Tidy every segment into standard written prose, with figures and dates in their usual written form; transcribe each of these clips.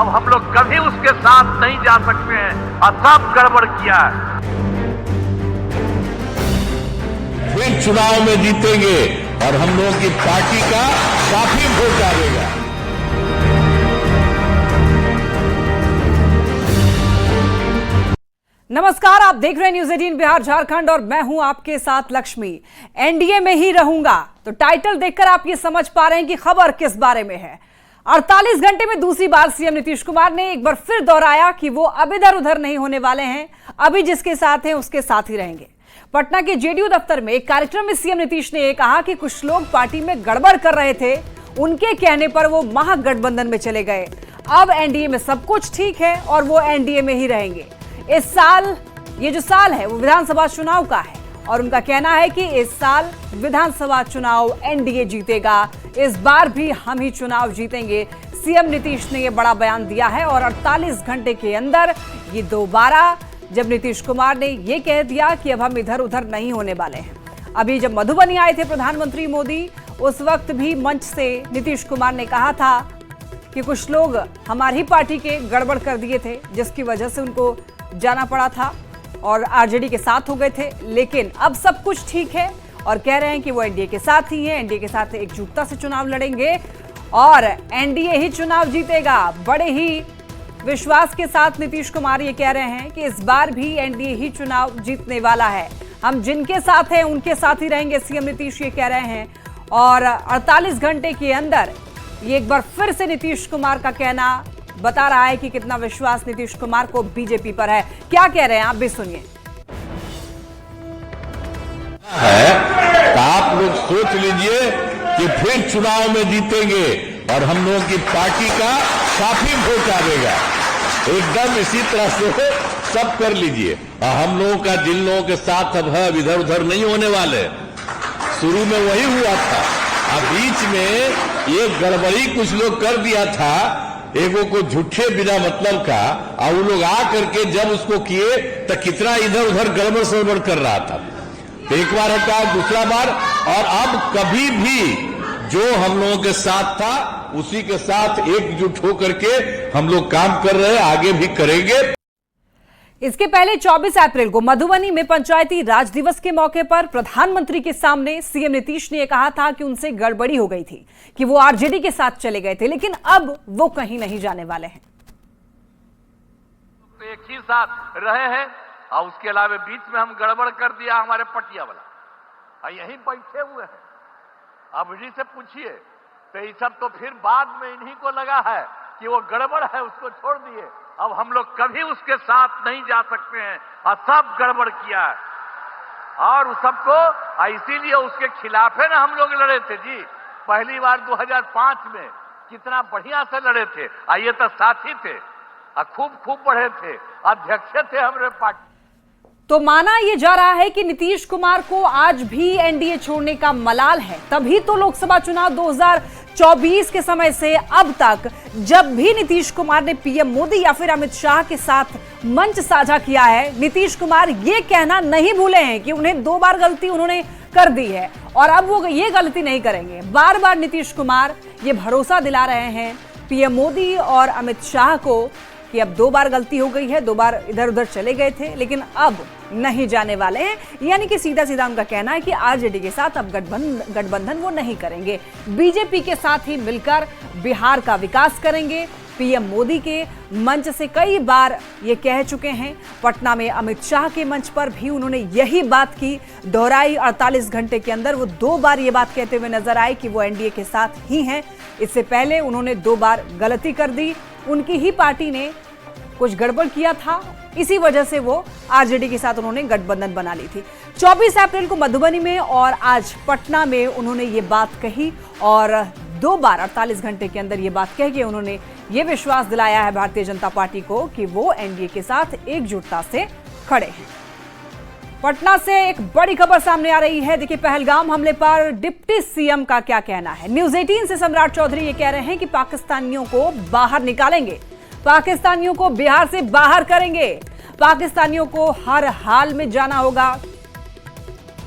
अब हम लोग कभी उसके साथ नहीं जा सकते हैं और सब गड़बड़ किया है। फिर चुनाव में जीतेंगे और हम लोगों की पार्टी का काफी वोट आएगा। नमस्कार, आप देख रहे हैं न्यूज़ 18 बिहार झारखंड और मैं हूं आपके साथ लक्ष्मी। एनडीए में ही रहूंगा, तो टाइटल देखकर आप ये समझ पा रहे हैं कि खबर किस बारे में है। 48 घंटे में दूसरी बार सीएम नीतीश कुमार ने एक बार फिर दोहराया कि वो अब इधर उधर नहीं होने वाले हैं, अभी जिसके साथ हैं उसके साथ ही रहेंगे। पटना के जेडीयू दफ्तर में एक कार्यक्रम में सीएम नीतीश ने यह कहा कि कुछ लोग पार्टी में गड़बड़ कर रहे थे, उनके कहने पर वो महागठबंधन में चले गए। अब एनडीए में सब कुछ ठीक है और वो एनडीए में ही रहेंगे। इस साल, ये जो साल है वो विधानसभा चुनाव का है और उनका कहना है कि इस साल विधानसभा चुनाव एनडीए जीतेगा, इस बार भी हम ही चुनाव जीतेंगे। सीएम नीतीश ने यह बड़ा बयान दिया है और 48 घंटे के अंदर ये दोबारा जब नीतीश कुमार ने यह कह दिया कि अब हम इधर उधर नहीं होने वाले हैं। अभी जब मधुबनी आए थे प्रधानमंत्री मोदी, उस वक्त भी मंच से नीतीश कुमार ने कहा था कि कुछ लोग हमारी पार्टी के गड़बड़ कर दिए थे, जिसकी वजह से उनको जाना पड़ा था और आरजेडी के साथ हो गए थे। लेकिन अब सब कुछ ठीक है और कह रहे हैं कि वो एनडीए के साथ ही हैं, एनडीए के साथ एकजुटता से चुनाव लड़ेंगे और एनडीए ही चुनाव जीतेगा। बड़े ही विश्वास के साथ नीतीश कुमार ये कह रहे हैं कि इस बार भी एनडीए ही चुनाव जीतने वाला है, हम जिनके साथ हैं उनके साथ ही रहेंगे, सीएम नीतीश ये कह रहे हैं। और 48 घंटे के अंदर ये एक बार फिर से नीतीश कुमार का कहना बता रहा है कि कितना विश्वास नीतीश कुमार को बीजेपी पर है। क्या कह रहे हैं आप भी सुनिए। तो आप लोग सोच लीजिए कि फिर चुनाव में जीतेंगे और हम लोगों की पार्टी का काफी वोट आएगा। एकदम इसी तरह से सब कर लीजिए। और हम लोगों का जिन लोगों के साथ अब है इधर उधर नहीं होने वाले, शुरू में वही हुआ था। अब बीच में ये गड़बड़ी कुछ लोग कर दिया था, एगो को झूठे बिना मतलब का, और वो लोग आ करके जब उसको किए तो कितना इधर उधर गड़बड़ सड़बड़ कर रहा था। एक बार हटा, दूसरा बार, और अब कभी भी जो हम लोगों के साथ था उसी के साथ एकजुट होकर के हम लोग काम कर रहे हैं, आगे भी करेंगे। इसके पहले 24 अप्रैल को मधुबनी में पंचायती राज दिवस के मौके पर प्रधानमंत्री के सामने सीएम नीतीश ने कहा था कि उनसे गड़बड़ी हो गई थी, कि वो आरजेडी के साथ चले गए थे, लेकिन अब वो कहीं नहीं जाने वाले हैं। तो एक ही साथ रहे हैं और उसके अलावा बीच में हम गड़बड़ कर दिया हमारे पटिया वाला, और यहीं बैठे हुए हैं। अब इन्हीं से पूछिए तो ये सब तो फिर बाद में इन्हीं को लगा है कि वो गड़बड़ है, उसको छोड़ दिए। अब हम लोग कभी उसके साथ नहीं जा सकते हैं और सब गड़बड़ किया है और उस सबको, इसीलिए उसके खिलाफ है ना हम लोग लड़े थे जी। पहली बार 2005 में कितना बढ़िया से लड़े थे, ये तो साथी थे और खूब बढ़े थे, अध्यक्ष थे हमारे पार्टी। तो माना यह जा रहा है कि नीतीश कुमार को आज भी एनडीए छोड़ने का मलाल है। तभी तो लोकसभा चुनाव 2024 के समय से अब तक जब भी नीतीश कुमार ने पीएम मोदी या फिर अमित शाह के साथ मंच साझा किया है, नीतीश कुमार ये कहना नहीं भूले हैं कि उन्हें 2 बार गलती उन्होंने कर दी है और अब वो ये गलती नहीं करेंगे। बार बार नीतीश कुमार ये भरोसा दिला रहे हैं पीएम मोदी और अमित शाह को कि अब 2 बार गलती हो गई है, 2 बार इधर उधर चले गए थे, लेकिन अब नहीं जाने वाले हैं। यानी कि सीधा सीधा उनका कहना है कि आरजेडी के साथ अब गठबंधन वो नहीं करेंगे, बीजेपी के साथ ही मिलकर बिहार का विकास करेंगे। पीएम मोदी के मंच से कई बार ये कह चुके हैं, पटना में अमित शाह के मंच पर भी उन्होंने यही बात की, दोहराई। 48 घंटे के अंदर वो 2 बार ये बात कहते हुए नजर आए कि वो एनडीए के साथ ही हैं। इससे पहले उन्होंने 2 बार गलती कर दी, उनकी ही पार्टी ने कुछ गड़बड़ किया था, इसी वजह से वो आरजेडी के साथ उन्होंने गठबंधन बना ली थी। 24 अप्रैल को मधुबनी में और आज पटना में उन्होंने ये बात कही और 2 बार 48 घंटे के अंदर ये बात कह के उन्होंने ये विश्वास दिलाया है भारतीय जनता पार्टी को कि वो एनडीए के साथ एकजुटता से खड़े हैं। पटना से एक बड़ी खबर सामने आ रही है। देखिए, पहलगाम हमले पर डिप्टी सीएम का क्या कहना है। न्यूज़ 18 से सम्राट चौधरी ये कह रहे हैं कि पाकिस्तानियों को बाहर निकालेंगे, पाकिस्तानियों को बिहार से बाहर करेंगे, पाकिस्तानियों को हर हाल में जाना होगा।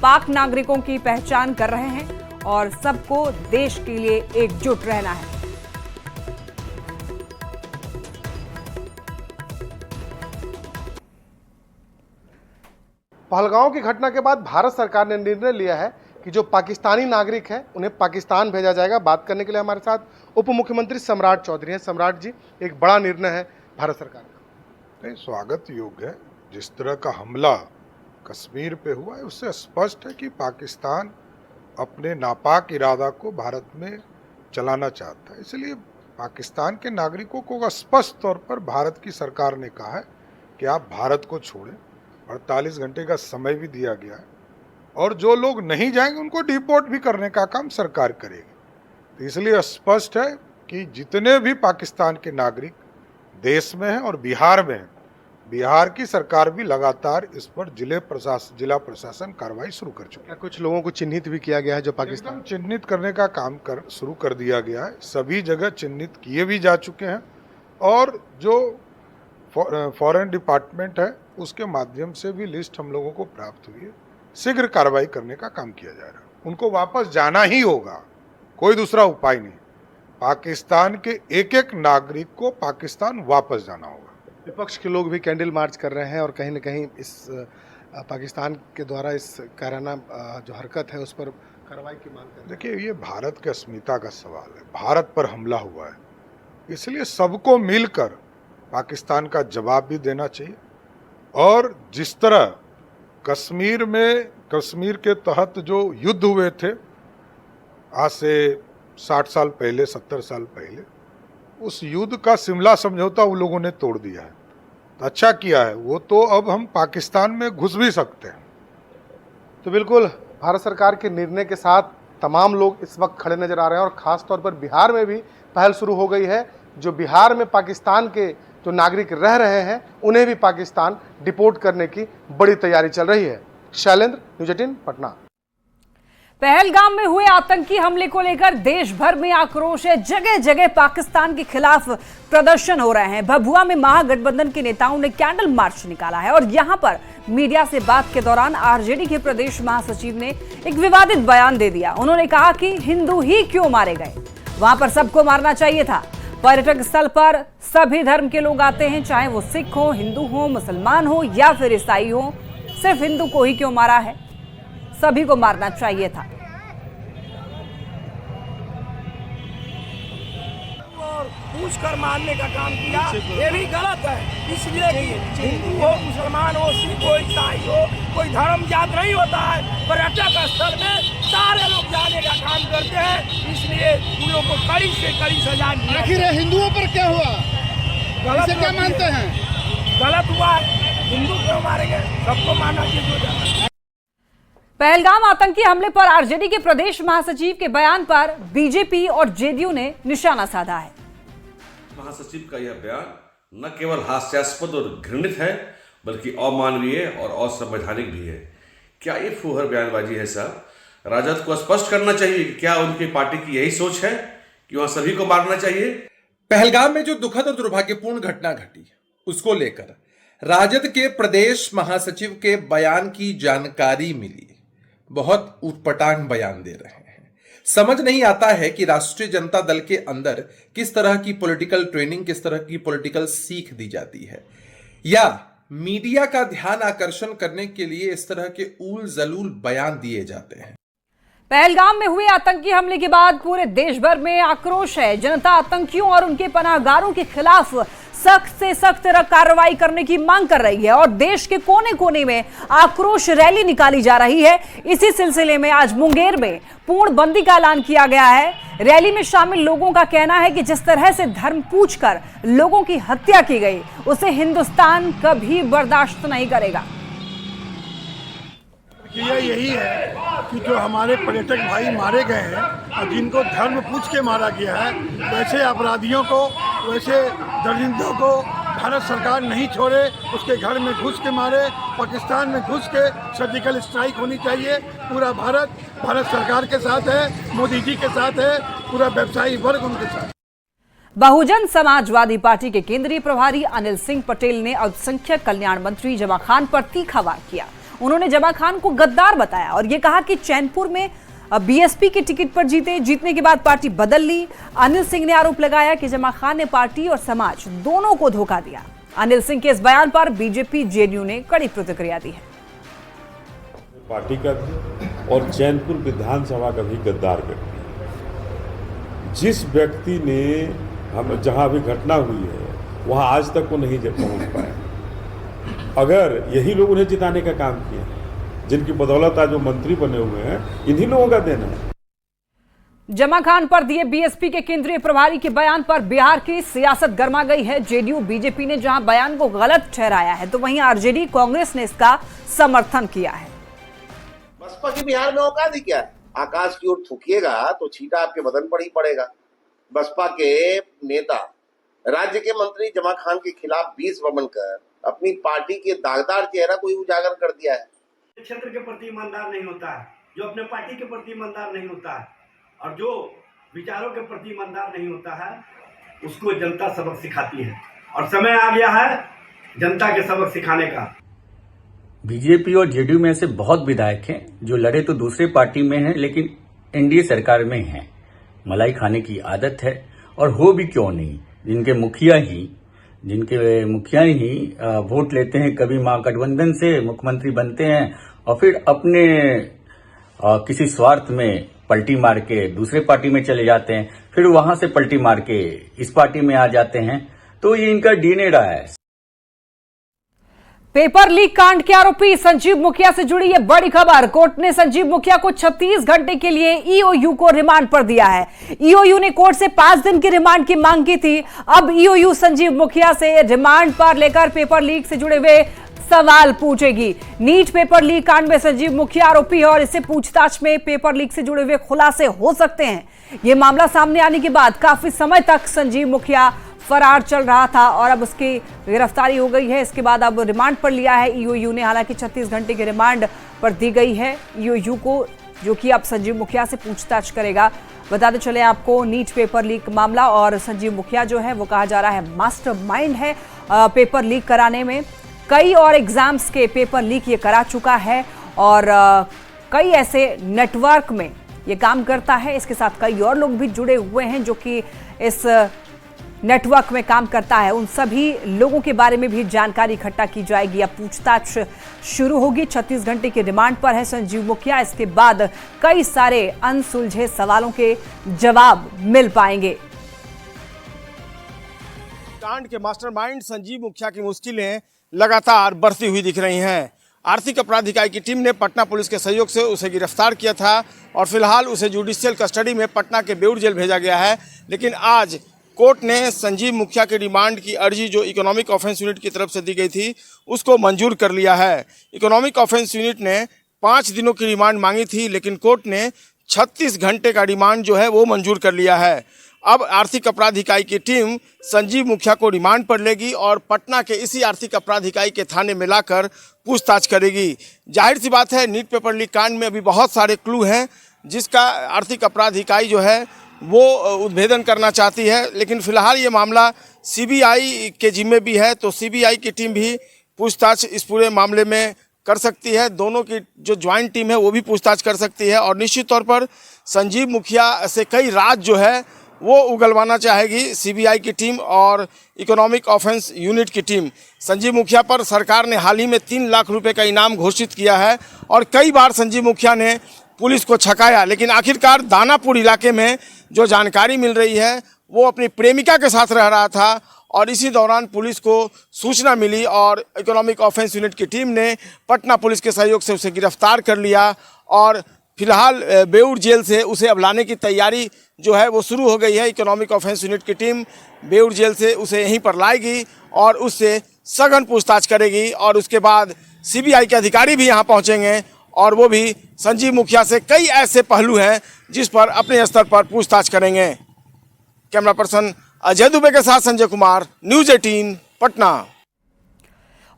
पाक नागरिकों की पहचान कर रहे हैं और सबको देश के लिए एकजुट रहना है। पहलगांव की घटना के बाद भारत सरकार ने निर्णय लिया है कि जो पाकिस्तानी नागरिक हैं उन्हें पाकिस्तान भेजा जाएगा। बात करने के लिए हमारे साथ उप मुख्यमंत्री सम्राट चौधरी हैं। सम्राट जी, एक बड़ा निर्णय है भारत सरकार का। नहीं, स्वागत योग्य है। जिस तरह का हमला कश्मीर पे हुआ है उससे स्पष्ट है कि पाकिस्तान अपने नापाक इरादा को भारत में चलाना चाहता है। इसलिए पाकिस्तान के नागरिकों को स्पष्ट तौर पर भारत की सरकार ने कहा है कि आप भारत को छोड़ें। 48 घंटे का समय भी दिया गया है और जो लोग नहीं जाएंगे उनको डिपोर्ट भी करने का काम सरकार करेगी। तो इसलिए स्पष्ट है कि जितने भी पाकिस्तान के नागरिक देश में हैं और बिहार में हैं, बिहार की सरकार भी लगातार इस पर जिला प्रशासन कार्रवाई शुरू कर चुका है। कुछ लोगों को चिन्हित भी किया गया है जो पाकिस्तान चिन्हित करने का काम शुरू कर दिया गया है। सभी जगह चिन्हित किए भी जा चुके हैं और जो फॉरेन डिपार्टमेंट है उसके माध्यम से भी लिस्ट हम लोगों को प्राप्त हुई है। शीघ्र कार्रवाई करने का काम किया जा रहा है। उनको वापस जाना ही होगा, कोई दूसरा उपाय नहीं। पाकिस्तान के एक एक नागरिक को पाकिस्तान वापस जाना होगा। विपक्ष के लोग भी कैंडल मार्च कर रहे हैं और कहीं न कहीं इस पाकिस्तान के द्वारा इस कायराना जो हरकत है उस पर कार्रवाई की मांग कर रहे हैं। देखिए, ये भारत की अस्मिता का सवाल है। भारत पर हमला हुआ है, इसलिए सबको मिलकर पाकिस्तान का जवाब भी देना चाहिए। और जिस तरह कश्मीर के तहत जो युद्ध हुए थे आज से 60 साल पहले, 70 साल पहले, उस युद्ध का शिमला समझौता उन लोगों ने तोड़ दिया है। तो अच्छा किया है वो, तो अब हम पाकिस्तान में घुस भी सकते हैं। तो बिल्कुल भारत सरकार के निर्णय के साथ तमाम लोग इस वक्त खड़े नजर आ रहे हैं और ख़ास तौर पर बिहार में भी पहल शुरू हो गई है। जो बिहार में पाकिस्तान के जो नागरिक रह रहे हैं उन्हें भी पाकिस्तान डिपोर्ट करने की बड़ी तैयारी चल रही है। शैलेंद्र, न्यूज़ 18 पटना। पहलगाम में हुए आतंकी हमले को लेकर देश भर में आक्रोश है। जगह जगह पाकिस्तान के खिलाफ प्रदर्शन हो रहे हैं। भभुआ में महागठबंधन के नेताओं ने कैंडल मार्च निकाला है और यहां पर मीडिया से बात के दौरान आरजेडी के प्रदेश महासचिव ने एक विवादित बयान दे दिया। उन्होंने कहा कि हिंदू ही क्यों मारे गए, वहां पर सबको मारना चाहिए था। पर्यटक स्थल पर सभी धर्म के लोग आते हैं, चाहे वो सिख हो, हिंदू हो, मुसलमान हो या फिर ईसाई हो। सिर्फ हिंदू को ही क्यों मारा है, सभी को मारना चाहिए था। पूछ कर मारने का काम किया, ये भी गलत है। इसलिए कि हिंदू हो, मुसलमान हो, सिख हो, ईसाई हो, कोई धर्म जात नहीं होता है। पर्यटक स्थल में सारे लोग जाने का काम करते हैं, इसलिए उन लोगों को कड़ी से कड़ी सजा दी। आखिर हिंदुओं पर क्या हुआ, गलत क्या मानते हैं? गलत हुआ, हिंदू क्यों मारेंगे, सबको मारना चाहिए। पहलगाम आतंकी हमले पर आरजेडी के प्रदेश महासचिव के बयान पर बीजेपी और जेडीयू ने निशाना साधा है। महासचिव का यह बयान न केवल हास्यास्पद और घृणित है बल्कि अमानवीय और असंवैधानिक भी है। क्या ये फूहर बयानबाजी है साहब? राजद को स्पष्ट करना चाहिए कि क्या उनकी पार्टी की यही सोच है कि वहां सभी को मारना चाहिए। पहलगाम में जो दुखद और दुर्भाग्यपूर्ण घटना घटी उसको लेकर राजद के प्रदेश महासचिव के बयान की जानकारी मिली। बहुत ऊटपटांग बयान दे रहे हैं। समझ नहीं आता है कि राष्ट्रीय जनता दल के अंदर किस तरह की पॉलिटिकल ट्रेनिंग, किस तरह की पॉलिटिकल सीख दी जाती है, या मीडिया का ध्यान आकर्षण करने के लिए इस तरह के ऊल जलूल बयान दिए जाते हैं। पहलगाम में हुए आतंकी हमले के बाद पूरे देश भर में आक्रोश है। जनता आतंकियों और उनके पनाहगारों के खिलाफ सख्त से सख्त कार्रवाई करने की मांग कर रही है और देश के कोने कोने में आक्रोश रैली निकाली जा रही है। इसी सिलसिले में आज मुंगेर में पूर्णबंदी का ऐलान किया गया है। रैली में शामिल लोगों का कहना है कि जिस तरह से धर्म पूछकर लोगों की हत्या की गई उसे हिंदुस्तान कभी बर्दाश्त नहीं करेगा। यही है कि जो हमारे पर्यटक भाई मारे गए हैं और जिनको धर्म पूछ के मारा गया है, वैसे अपराधियों को, वैसे दरिंदों को भारत सरकार नहीं छोड़े, उसके घर में घुस के मारे, पाकिस्तान में घुस के सर्जिकल स्ट्राइक होनी चाहिए। पूरा भारत सरकार के साथ है, मोदी जी के साथ है, पूरा व्यवसायी वर्ग उनके साथ। बहुजन समाजवादी पार्टी के केंद्रीय प्रभारी अनिल सिंह पटेल ने अल्पसंख्यक कल्याण मंत्री जमा खान पर तीखा वार किया। उन्होंने जमा खान को गद्दार बताया और ये कहा कि चैनपुर में बीएसपी के टिकट पर जीतने के बाद पार्टी बदल ली। अनिल सिंह ने आरोप लगाया कि जमा खान ने पार्टी और समाज दोनों को धोखा दिया। अनिल सिंह के इस बयान पर बीजेपी जेडीयू ने कड़ी प्रतिक्रिया दी है। पार्टी का भी और चैनपुर विधानसभा का भी गद्दार व्यक्ति है। जिस व्यक्ति ने हम जहां भी घटना हुई है वहां आज तक वो नहीं पहुंच पाया। अगर यही लोग उन्हें जिताने का काम किया, जिनकी बदौलत आज वो मंत्री बने हुए हैं, इन्हीं लोगों का देना है। जमा खान पर दिए बीएसपी के केंद्रीय प्रभारी के बयान पर बिहार की सियासत गर्मा गई है। जेडीयू बीजेपी ने जहां बयान को गलत ठहराया है तो वहीं आरजेडी कांग्रेस ने इसका समर्थन किया है। बसपा की बिहार में औकात ही क्या है? आकाश की ओर थूकिएगा तो छींटा आपके बदन पर ही पड़ेगा। बसपा के नेता राज्य के मंत्री जमा खान के खिलाफ 20 बनकर अपनी पार्टी के दागदार चेहरा को उजागर कर दिया है। क्षेत्र के प्रति ईमानदार नहीं होता है, जो अपने पार्टी के प्रति ईमानदार नहीं होता है और जो विचारों के प्रति ईमानदार नहीं होता है उसको जनता सबक सिखाती है और समय आ गया है जनता के सबक सिखाने का। बीजेपी और जेडीयू में से बहुत विधायक हैं जो लड़े तो दूसरे पार्टी में हैं लेकिन एनडीए सरकार में हैं। मलाई खाने की आदत है और हो भी क्यों नहीं, जिनके मुखिया ही वोट लेते हैं, कभी महागठबंधन से मुख्यमंत्री बनते हैं और फिर अपने किसी स्वार्थ में पलटी मार के दूसरे पार्टी में चले जाते हैं, फिर वहां से पलटी मार के इस पार्टी में आ जाते हैं। तो ये इनका डीएनए रहा है। पेपर लीक कांड के आरोपी संजीव मुखिया से जुड़ी यह बड़ी खबर। कोर्ट ने संजीव मुखिया को 36 घंटे के लिए ईओयू को रिमांड पर दिया है। ईओयू ने कोर्ट से 5 दिन की रिमांड की मांग की थी। अब ईओयू संजीव मुखिया से रिमांड पर लेकर पेपर लीक से जुड़े हुए सवाल पूछेगी। नीट पेपर लीक कांड में संजीव मुखिया आरोपी है और इससे पूछताछ में पेपर लीक से जुड़े हुए खुलासे हो सकते हैं। यह मामला सामने आने के बाद काफी समय तक संजीव मुखिया फरार चल रहा था और अब उसकी गिरफ्तारी हो गई है। इसके बाद अब रिमांड पर लिया है ईओयू ने। हालांकि 36 घंटे के रिमांड पर दी गई है ईओयू को, जो कि अब संजीव मुखिया से पूछताछ करेगा। बताते चले आपको, नीट पेपर लीक मामला और संजीव मुखिया जो है वो कहा जा रहा है मास्टरमाइंड है पेपर लीक कराने में। कई और एग्जाम्स के पेपर लीक ये करा चुका है और कई ऐसे नेटवर्क में ये काम करता है। इसके साथ कई और लोग भी जुड़े हुए हैं जो कि इस नेटवर्क में काम करता है। उन सभी लोगों के बारे में भी जानकारी इकट्ठा की जाएगी। अब पूछताछ शुरू होगी। 36 घंटे के रिमांड पर है संजीव मुखिया। इसके बाद कई सारे अनसुलझे सवालों के जवाब मिल पाएंगे। कांड के मास्टरमाइंड संजीव मुखिया की मुश्किलें लगातार बढ़ती हुई दिख रही हैं। आर्थिक अपराध इकाई की टीम ने पटना पुलिस के सहयोग से उसे गिरफ्तार किया था और फिलहाल उसे जुडिशियल कस्टडी में पटना के बेउर जेल भेजा गया है। लेकिन आज कोर्ट ने संजीव मुखिया के रिमांड की अर्जी जो इकोनॉमिक ऑफेंस यूनिट की तरफ से दी गई थी उसको मंजूर कर लिया है। इकोनॉमिक ऑफेंस यूनिट ने 5 दिनों की रिमांड मांगी थी लेकिन कोर्ट ने 36 घंटे का रिमांड जो है वो मंजूर कर लिया है। अब आर्थिक अपराध इकाई की टीम संजीव मुखिया को रिमांड पर लेगी और पटना के इसी आर्थिक अपराध इकाई के थाने में लाकर पूछताछ करेगी। जाहिर सी बात है, नीट पेपर लीक कांड में अभी बहुत सारे क्लू हैं जिसका आर्थिक अपराध इकाई जो है वो उद्भेदन करना चाहती है। लेकिन फिलहाल ये मामला सीबीआई के जिम्मे भी है, तो सीबीआई की टीम भी पूछताछ इस पूरे मामले में कर सकती है। दोनों की जो ज्वाइंट टीम है वो भी पूछताछ कर सकती है और निश्चित तौर पर संजीव मुखिया से कई राज जो है वो उगलवाना चाहेगी सीबीआई की टीम और इकोनॉमिक ऑफेंस यूनिट की टीम। संजीव मुखिया पर सरकार ने हाल ही में 3 लाख रुपए का इनाम घोषित किया है और कई बार संजीव मुखिया ने पुलिस को छकाया, लेकिन आखिरकार दानापुर इलाके में जो जानकारी मिल रही है वो अपनी प्रेमिका के साथ रह रहा था और इसी दौरान पुलिस को सूचना मिली और इकोनॉमिक ऑफेंस यूनिट की टीम ने पटना पुलिस के सहयोग से उसे गिरफ्तार कर लिया और फिलहाल बेउर जेल से उसे अब लाने की तैयारी जो है वो शुरू हो गई है। इकोनॉमिक ऑफेंस यूनिट की टीम बेउर जेल से उसे यहीं पर लाएगी और उससे सघन पूछताछ करेगी और उसके बाद सीबीआई के अधिकारी भी यहाँ पहुँचेंगे और वो भी संजीव मुखिया से कई ऐसे पहलू हैं जिस पर अपने स्तर पर पूछताछ करेंगे। कैमरा पर्सन अजय दुबे के साथ संजय कुमार, न्यूज़ 18 पटना।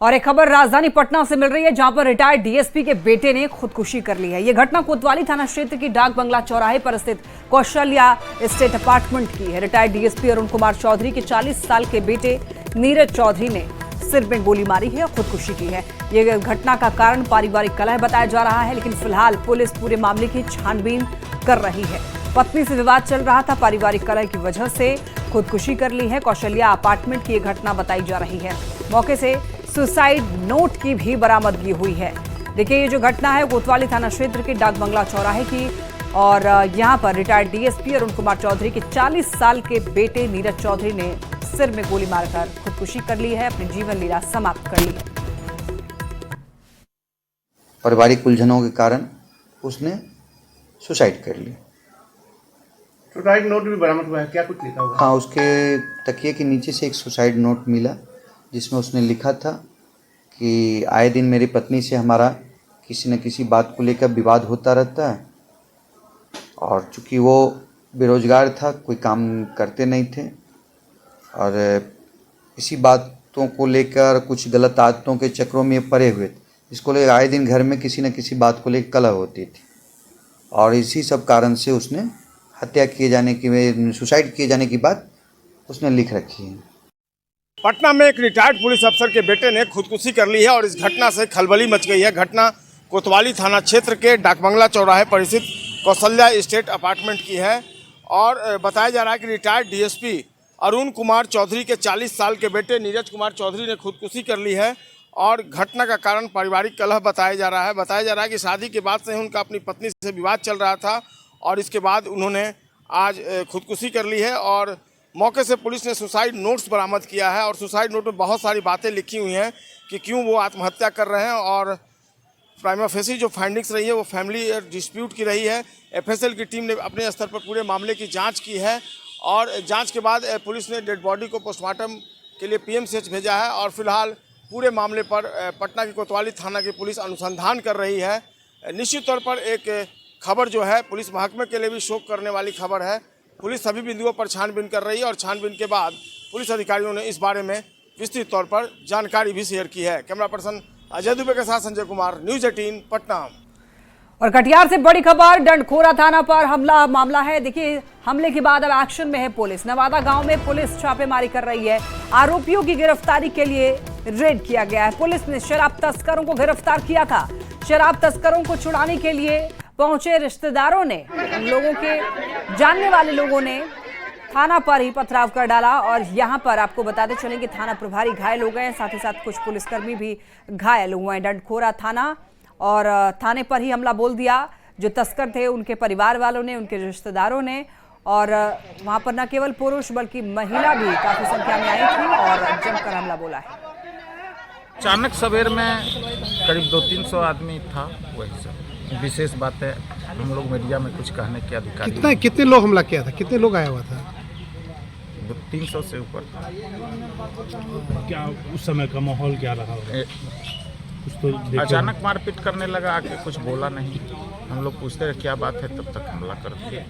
और एक खबर राजधानी पटना से मिल रही है जहां पर रिटायर्ड डीएसपी के बेटे ने खुदकुशी कर ली है। यह घटना कोतवाली थाना क्षेत्र की डाक बंगला चौराहे पर स्थित कौशल्या एस्टेट अपार्टमेंट की है। रिटायर्ड डीएसपी अरुण कुमार चौधरी के 40 साल के बेटे नीरज चौधरी ने सिर में गोली मारी है और खुदकुशी की है। यह घटना का कारण पारिवारिक कलह बताया जा रहा है, लेकिन फिलहाल पुलिस पूरे मामले की छानबीन कर रही है। पत्नी से विवाद चल रहा था, पारिवारिक कलह की वजह से खुदकुशी कर ली है। कौशल्या अपार्टमेंट की यह घटना बताई जा रही है। मौके से सुसाइड नोट की भी बरामदगी हुई है। देखिए, ये जो घटना है कोतवाली थाना क्षेत्र के डाक बंगला चौराहे की, और यहाँ पर रिटायर्ड डीएसपी अरुण कुमार चौधरी के 40 साल के बेटे नीरज चौधरी ने सिर में गोली मारकर खुदकुशी कर ली है, अपनी जीवन लीला समाप्त कर ली है। पारिवारिक उलझनों के कारण उसने सुसाइड कर लिया। सुसाइड नोट भी बरामद हुआ है, क्या कुछ लिखा हुआ है? हाँ, उसके तकिए के नीचे से एक सुसाइड नोट मिला जिसमें उसने लिखा था कि आए दिन मेरी पत्नी से हमारा किसी न किसी बात को लेकर विवाद होता रहता है, और चूँकि वो बेरोजगार था, कोई काम करते नहीं थे, और इसी बातों को लेकर कुछ गलत आदतों के चक्रों में पड़े हुए थे, इसको लेकर आए दिन घर में किसी न किसी बात को लेकर कलह होती थी, और इसी सब कारण से उसने हत्या किए जाने की, सुसाइड किए जाने की बात उसने लिख रखी है। पटना में एक रिटायर्ड पुलिस अफसर के बेटे ने खुदकुशी कर ली है और इस घटना से खलबली मच गई है। घटना कोतवाली थाना क्षेत्र के डाकबंगला चौराहे पर स्थित कौशल्या स्टेट अपार्टमेंट की है, और बताया जा रहा है कि रिटायर्ड डीएसपी अरुण कुमार चौधरी के 40 साल के बेटे नीरज कुमार चौधरी ने खुदकुशी कर ली है, और घटना का कारण पारिवारिक कलह बताया जा रहा है। बताया जा रहा है कि शादी के बाद से उनका अपनी पत्नी से विवाद चल रहा था, और इसके बाद उन्होंने आज खुदकुशी कर ली है, और मौके से पुलिस ने सुसाइड नोट्स बरामद किया है, और सुसाइड नोट में बहुत सारी बातें लिखी हुई हैं कि क्यों वो आत्महत्या कर रहे हैं, और प्राइमा फेसी जो फाइंडिंग्स रही है वो फैमिली डिस्प्यूट की रही है। एफएसएल की टीम ने अपने स्तर पर पूरे मामले की जांच की है, और जांच के बाद पुलिस ने डेड बॉडी को पोस्टमार्टम के लिए पीएमसीएच भेजा है, और फिलहाल पूरे मामले पर पटना की कोतवाली थाना की पुलिस अनुसंधान कर रही है। निश्चित तौर पर एक खबर जो है पुलिस महकमे के लिए भी शोक करने वाली खबर है। पुलिस सभी बिंदुओं पर छानबीन कर रही है, और छानबीन के बाद पुलिस अधिकारियों ने इस बारे में विस्तृत तौर पर जानकारी भी शेयर की है। कैमरा पर्सन अजय दुबे के साथ संजय कुमार, न्यूज 18 पटना। और कटिहार से बड़ी खबर, डंडखोरा थाना पर हमला मामला है। देखिए, हमले के बाद अब एक्शन में है पुलिस। नवादा गांव में पुलिस छापेमारी कर रही है। आरोपियों की गिरफ्तारी के लिए रेड किया गया है। पुलिस ने शराब तस्करों को गिरफ्तार किया था। शराब तस्करों को छुड़ाने के लिए पहुंचे रिश्तेदारों ने, उन लोगों के जानने वाले लोगों ने थाना पर ही पथराव कर डाला, और यहां पर आपको बताते चलें कि थाना प्रभारी घायल हो गए, साथ ही साथ कुछ पुलिसकर्मी भी घायल हुए हैं। डंडखोरा थाना और थाने पर ही हमला बोल दिया। जो तस्कर थे उनके परिवार वालों ने, उनके रिश्तेदारों ने, और वहां पर न केवल पुरुष बल्कि महिला भी काफी संख्या में आई थी और जमकर हमला बोला है। अचानक सवेर में करीब 200-300 आदमी था। वही सब विशेष बात है, हम लोग मीडिया में कुछ कहने के अधिकारी। कितने लोग हमला किया था, कितने लोग आया हुआ था? 300 से ऊपर था। क्या उस समय का माहौल क्या रहा? कुछ तो अचानक मारपीट करने लगा, आके कुछ बोला नहीं। हम लोग पूछते रहे क्या बात है, तब तक हमला कर दिए।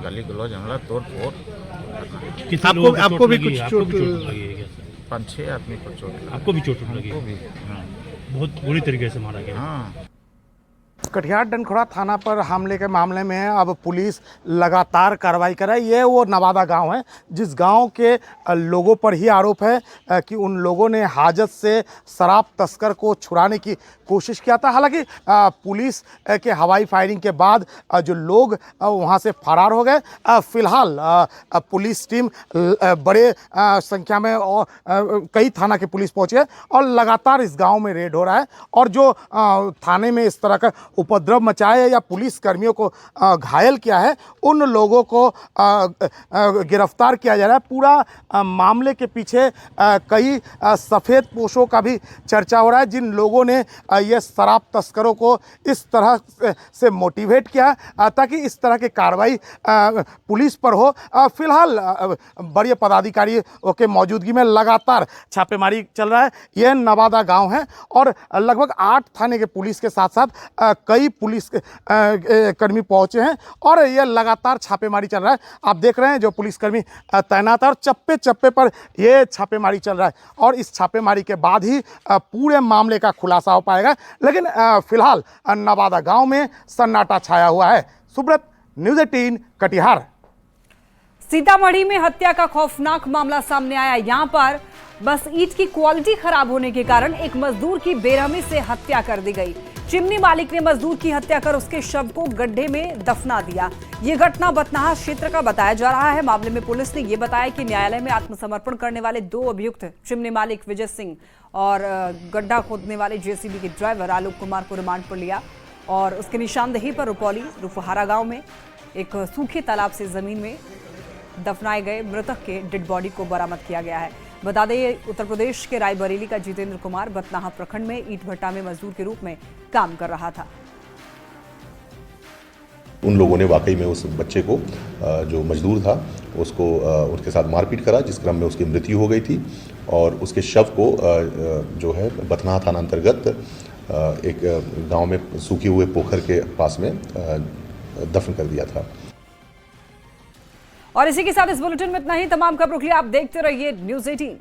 गाली गलौज, हमला, तोड़ फोड़। आपको भी कुछ चोट लगी है? 5-6 आदमी को चोट लगी। आपको भी चोट लगी? बहुत बुरी तरीके से मारा गया। हाँ। कटिहार डंडखोरा थाना पर हमले के मामले में अब पुलिस लगातार कार्रवाई कर रही है। ये वो नवादा गांव है जिस गांव के लोगों पर ही आरोप है कि उन लोगों ने हाजत से शराब तस्कर को छुड़ाने की कोशिश किया था। हालांकि पुलिस के हवाई फायरिंग के बाद जो लोग वहां से फरार हो गए। फिलहाल पुलिस टीम बड़े संख्या में और कई थाना के पुलिस पहुंची है और लगातार इस गाँव में रेड हो रहा है। और जो थाने में इस तरह का उपद्रव मचाया है या पुलिस कर्मियों को घायल किया है, उन लोगों को गिरफ्तार किया जा रहा है। पूरा मामले के पीछे कई सफ़ेद पोशों का भी चर्चा हो रहा है, जिन लोगों ने ये शराब तस्करों को इस तरह से मोटिवेट किया ताकि इस तरह की कार्रवाई पुलिस पर हो। फिलहाल बड़े पदाधिकारियों के मौजूदगी में लगातार छापेमारी चल रहा है। यह नवादा गांव है और लगभग 8 थाने के पुलिस के साथ साथ कई पुलिस कर्मी पहुंचे हैं और यह लगातार छापेमारी चल रहा है। आप देख रहे हैं जो पुलिसकर्मी तैनात है और चप्पे चप्पे पर यह छापेमारी चल रहा है और इस छापेमारी के बाद ही पूरे मामले का खुलासा हो पाएगा। लेकिन फिलहाल नवादा गांव में सन्नाटा छाया हुआ है। सुब्रत, न्यूज़ 18 कटिहार। सीतामढ़ी में हत्या का खौफनाक मामला सामने आया। यहां पर बस ईंट की क्वालिटी खराब होने के कारण एक मजदूर की बेरहमी से हत्या कर दी गई। चिमनी मालिक ने मजदूर की हत्या कर उसके शव को गड्ढे में दफना दिया। ये घटना बथनाहा क्षेत्र का बताया जा रहा है। मामले में पुलिस ने यह बताया कि न्यायालय में आत्मसमर्पण करने वाले 2 अभियुक्त चिमनी मालिक विजय सिंह और गड्ढा खोदने वाले जेसीबी के ड्राइवर आलोक कुमार को रिमांड पर लिया और उसके निशानदेही पर रुपौली रुपहारा गांव में एक सूखे तालाब से जमीन में दफनाए गए मृतक के डेड बॉडी को बरामद किया गया है। बता दें, उत्तर प्रदेश के रायबरेली का जितेंद्र कुमार बथनाहा प्रखंड में ईंट भट्टा में मजदूर के रूप में काम कर रहा था। उन लोगों ने वाकई में उस बच्चे को जो मजदूर था उसको उसके साथ मारपीट करा, जिस क्रम में उसकी मृत्यु हो गई थी और उसके शव को जो है बथनाहा थाना अंतर्गत एक गांव में सूखे हुए पोखर के पास में दफन कर दिया था। और इसी के साथ इस बुलेटिन में इतना ही। तमाम खबरों के लिए आप देखते रहिए न्यूज़ 18।